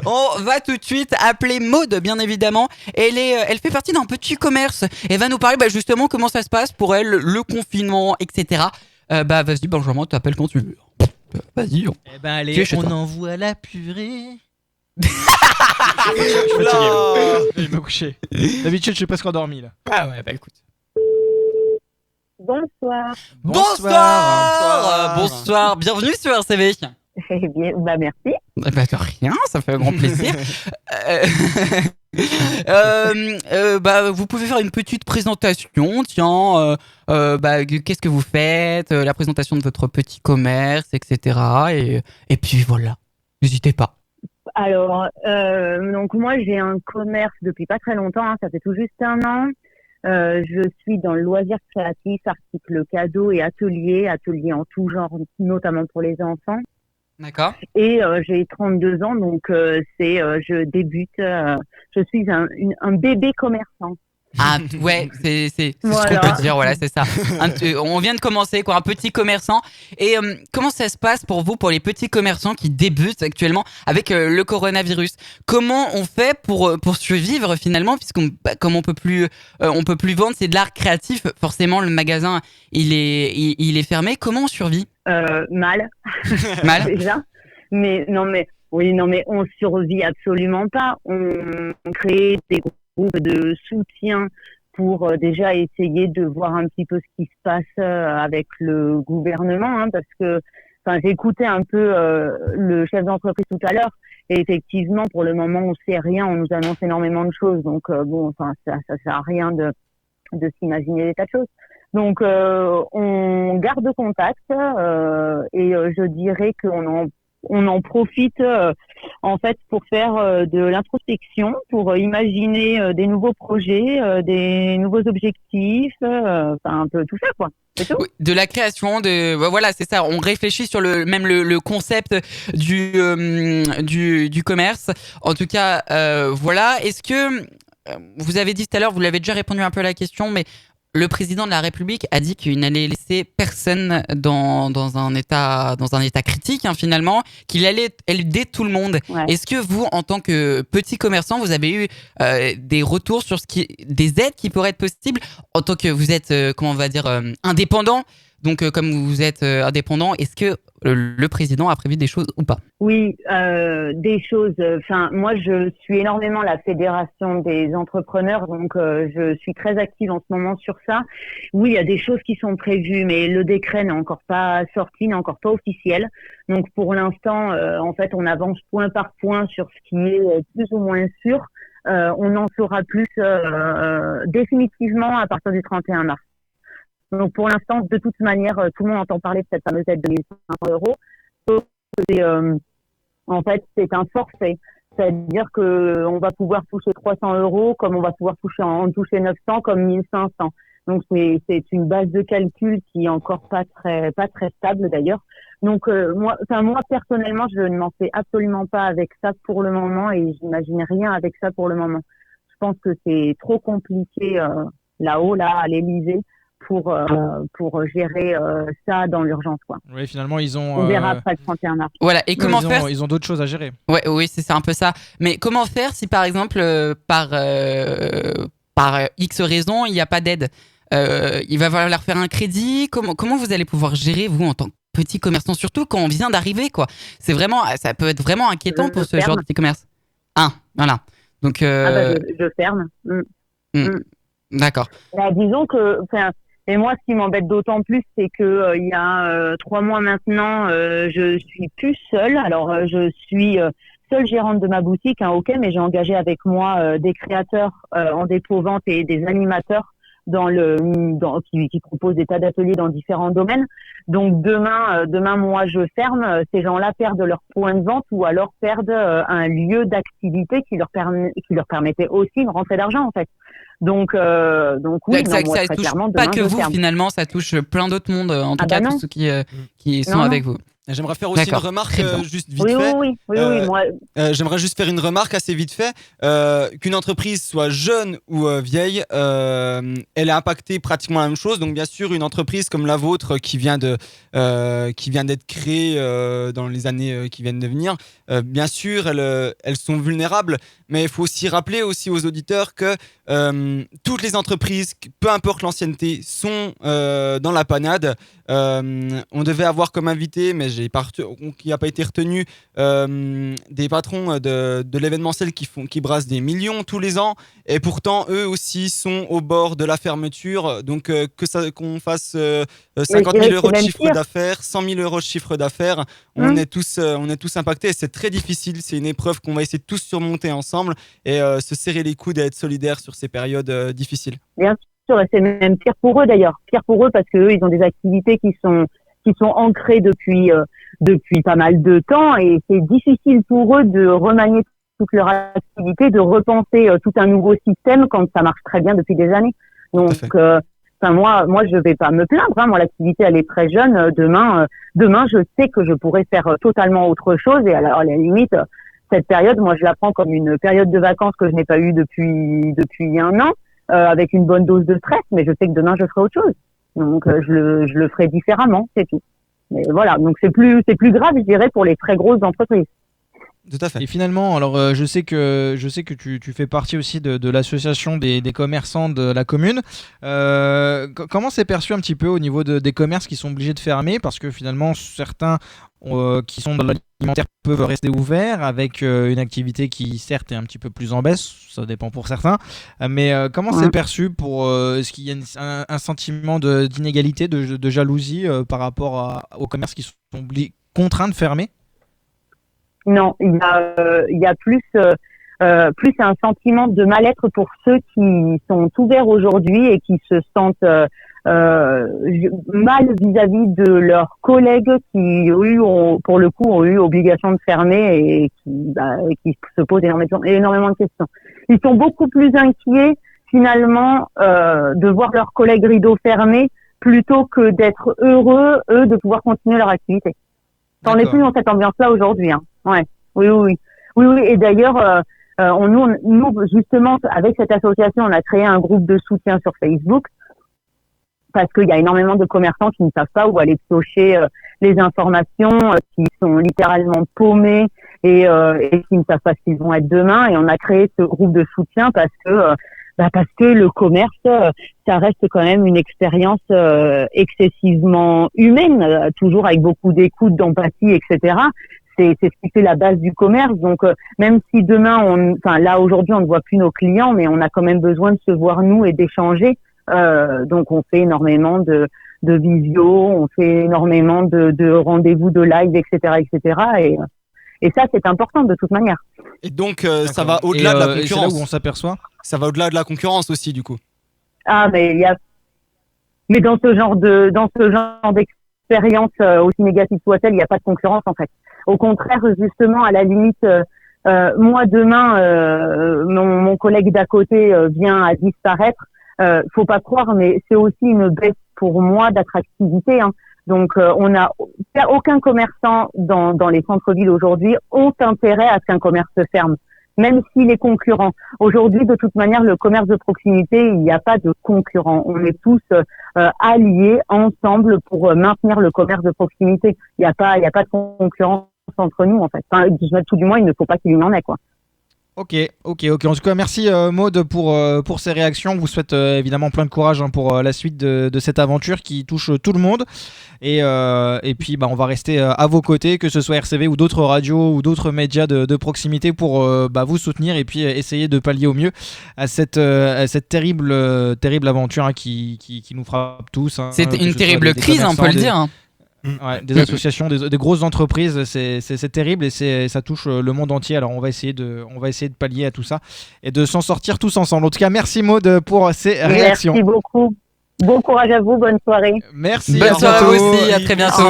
On va tout de suite appeler Maude, bien évidemment. Elle fait partie d'un petit commerce. Elle va nous parler justement comment ça se passe pour elle, le confinement, etc. Vas-y, Benjamin, t'appelles quand tu veux. Vas-y. Eh ben allez, on envoie la purée. Je suis fatigué. Il m'a couché. D'habitude, je suis presque endormi là. Ah ouais, écoute. Bonsoir. Bonsoir. Bienvenue sur RCV. Eh bien, merci. De rien, ça fait un grand plaisir. Vous pouvez faire une petite présentation, tiens. Qu'est-ce que vous faites, la présentation de votre petit commerce, etc. Et puis voilà, n'hésitez pas. Alors, donc moi j'ai un commerce depuis pas très longtemps, ça fait tout juste 1 an. Je suis dans le loisir créatif, articles cadeaux et ateliers en tout genre, notamment pour les enfants. D'accord. Et j'ai 32 ans, donc je débute. Je suis un bébé commerçant. Ah ouais, c'est voilà. Ce qu'on peut dire, voilà, c'est ça. On vient de commencer, quoi, un petit commerçant. Et comment ça se passe pour vous, pour les petits commerçants qui débutent actuellement avec le coronavirus? Comment on fait pour survivre finalement, comme on peut plus vendre, c'est de l'art créatif. Forcément, le magasin il est fermé. Comment on survit? Mal. Mal. Déjà. Mais on survit absolument pas. On crée des groupes de soutien pour déjà essayer de voir un petit peu ce qui se passe avec le gouvernement, parce que j'écoutais un peu le chef d'entreprise tout à l'heure, et effectivement pour le moment on sait rien, on nous annonce énormément de choses, donc ça sert à rien de s'imaginer des tas de choses. Donc on garde contact et je dirais qu'on en profite en fait pour faire de l'introspection, pour imaginer des nouveaux projets, des nouveaux objectifs, un peu tout ça quoi. C'est tout. Oui, de la création, voilà, c'est ça. On réfléchit sur le concept du commerce. En tout cas, voilà. Est-ce que vous avez dit tout à l'heure, vous l'avez déjà répondu un peu à la question, mais le président de la République a dit qu'il n'allait laisser personne dans un état critique, finalement, qu'il allait aider tout le monde. Ouais. Est-ce que vous, en tant que petit commerçant, vous avez eu des retours sur des aides qui pourraient être possibles en tant que vous êtes, indépendant? Donc, comme vous êtes indépendant, est-ce que le président a prévu des choses ou pas? Oui, des choses. Moi, je suis énormément la fédération des entrepreneurs, donc je suis très active en ce moment sur ça. Oui, il y a des choses qui sont prévues, mais le décret n'est encore pas sorti, n'est encore pas officiel. Donc, pour l'instant, en fait, on avance point par point sur ce qui est plus ou moins sûr. On en saura plus définitivement à partir du 31 mars. Donc pour l'instant, de toute manière, tout le monde entend parler de cette fameuse aide de 1 500 €. Sauf que en fait, c'est un forfait. C'est-à-dire que on va pouvoir toucher 300 €, comme on va pouvoir en toucher 900, comme 1500. Donc c'est une base de calcul qui est encore pas très stable d'ailleurs. Donc moi personnellement, je ne m'en fais absolument pas avec ça pour le moment, et j'imagine rien avec ça pour le moment. Je pense que c'est trop compliqué là-haut, à l'Élysée, pour gérer ça dans l'urgence, quoi. Oui, finalement, ils ont. On verra après le 31 mars. Voilà. Et comment faire? Ils ont d'autres choses à gérer. Ouais, oui, c'est un peu ça. Mais comment faire si, par exemple, par X raison, il n'y a pas d'aide? Il va falloir faire un crédit. Comment vous allez pouvoir gérer, vous, en tant que petit commerçant, surtout quand on vient d'arriver, quoi? Ça peut être vraiment inquiétant pour ce genre de petit commerce. Voilà. Donc. Je ferme. D'accord. Disons que, et moi, ce qui m'embête d'autant plus, c'est que il y a 3 mois maintenant, je suis plus seule. Alors, je suis seule gérante de ma boutique, ok, mais j'ai engagé avec moi des créateurs en dépôt-vente et des animateurs qui proposent des tas d'ateliers dans différents domaines. Donc demain, moi, je ferme. Ces gens-là perdent leur point de vente, ou alors perdent un lieu d'activité qui leur permettait aussi de rentrer d'argent, en fait. Donc oui, ça moi, touche clairement, pas demain, que je vous, ferme. finalement, ça touche plein d'autres mondes, en tout cas tous ceux qui sont avec vous. J'aimerais faire aussi une remarque juste vite fait. Oui, moi. J'aimerais juste faire une remarque assez vite fait. Qu'une entreprise soit jeune ou vieille, elle est impactée pratiquement la même chose. Donc bien sûr, une entreprise comme la vôtre qui vient d'être créée dans les années qui viennent de venir, bien sûr, elles sont vulnérables. Mais il faut aussi rappeler aussi aux auditeurs que toutes les entreprises, peu importe l'ancienneté, sont dans la panade. On devait avoir comme invité, mais qui n'a pas été retenu, des patrons de l'événementiel qui brassent des millions tous les ans, et pourtant eux aussi sont au bord de la fermeture. Donc qu'on fasse 50 000 euros de chiffre d'affaires, 100 000 euros de chiffre d'affaires, on est tous impactés. C'est très difficile, c'est une épreuve qu'on va essayer de tous surmonter ensemble et se serrer les coudes et être solidaires sur ces périodes difficiles. Bien sûr, et c'est même pire pour eux d'ailleurs, pire pour eux parce que eux, ils ont des activités qui sont ancrées depuis pas mal de temps, et c'est difficile pour eux de remanier toute leur activité, de repenser tout un nouveau système quand ça marche très bien depuis des années. Donc moi je vais pas me plaindre, hein. Moi l'activité elle est très jeune, demain je sais que je pourrais faire totalement autre chose, et alors à la limite cette période, moi je la prends comme une période de vacances que je n'ai pas eue depuis un an, avec une bonne dose de stress, mais je sais que demain je ferai autre chose. Donc je le ferai différemment, c'est tout. Mais voilà, donc c'est plus grave, je dirais, pour les très grosses entreprises. Tout à fait. Et finalement, alors je sais que tu fais partie aussi de l'association des commerçants de la commune. Comment c'est perçu un petit peu au niveau des commerces qui sont obligés de fermer, parce que finalement certains qui sont dans l'alimentaire peuvent rester ouverts avec une activité qui certes est un petit peu plus en baisse, ça dépend pour certains, mais comment c'est perçu est-ce qu'il y a un sentiment d'inégalité, de jalousie par rapport aux commerces qui sont contraints de fermer? Non, il y a plus un sentiment de mal-être pour ceux qui sont ouverts aujourd'hui et qui se sentent mal vis-à-vis de leurs collègues qui pour le coup ont eu obligation de fermer et qui se posent énormément de questions. Ils sont beaucoup plus inquiets finalement de voir leurs collègues rideaux fermés plutôt que d'être heureux eux de pouvoir continuer leur activité. On n'est plus dans cette ambiance-là aujourd'hui, hein. Ouais. Oui. Et d'ailleurs, nous justement avec cette association, on a créé un groupe de soutien sur Facebook, parce qu'il y a énormément de commerçants qui ne savent pas où aller piocher les informations, qui sont littéralement paumés et qui ne savent pas ce qu'ils vont être demain. Et on a créé ce groupe de soutien parce que le commerce, ça reste quand même une expérience excessivement humaine, toujours avec beaucoup d'écoute, d'empathie, etc. C'est ce qui fait la base du commerce. Donc même si demain, là aujourd'hui on ne voit plus nos clients, mais on a quand même besoin de se voir nous et d'échanger. Donc on fait énormément de visio, on fait énormément de rendez-vous, de live, etc. Et ça c'est important de toute manière. Et donc ça va au-delà de la concurrence. C'est là où on s'aperçoit. Ça va au-delà de la concurrence aussi du coup. Ah mais dans ce genre d'expérience, aussi négative soit-elle, il n'y a pas de concurrence en fait. Au contraire, justement, à la limite, moi demain, mon collègue d'à côté vient à disparaître. Faut pas croire, mais c'est aussi une baisse pour moi d'attractivité, hein. Donc aucun commerçant dans les centres-villes aujourd'hui ont intérêt à ce qu'un commerce se ferme, même s'il est concurrent. Aujourd'hui, de toute manière, le commerce de proximité, il n'y a pas de concurrent. On est tous alliés ensemble pour maintenir le commerce de proximité. Il n'y a pas de concurrence entre nous en fait. Enfin, tout du moins, il ne faut pas qu'il y en ait quoi. Ok. En tout cas, merci Maud pour ces réactions. On vous souhaite évidemment plein de courage pour la suite de cette aventure qui touche tout le monde. Et puis, on va rester à vos côtés, que ce soit RCV ou d'autres radios ou d'autres médias de proximité pour vous soutenir et puis essayer de pallier au mieux à cette terrible aventure hein, qui nous frappe tous. Hein, c'est une terrible crise, on peut le dire. Ouais, des associations, des grosses entreprises, c'est terrible et ça touche le monde entier. Alors on va essayer de pallier à tout ça et de s'en sortir tous ensemble. En tout cas, merci Maud pour ces réactions. Merci beaucoup. Bon courage à vous, bonne soirée. Merci. Bonne soirée à vous aussi, à très bientôt.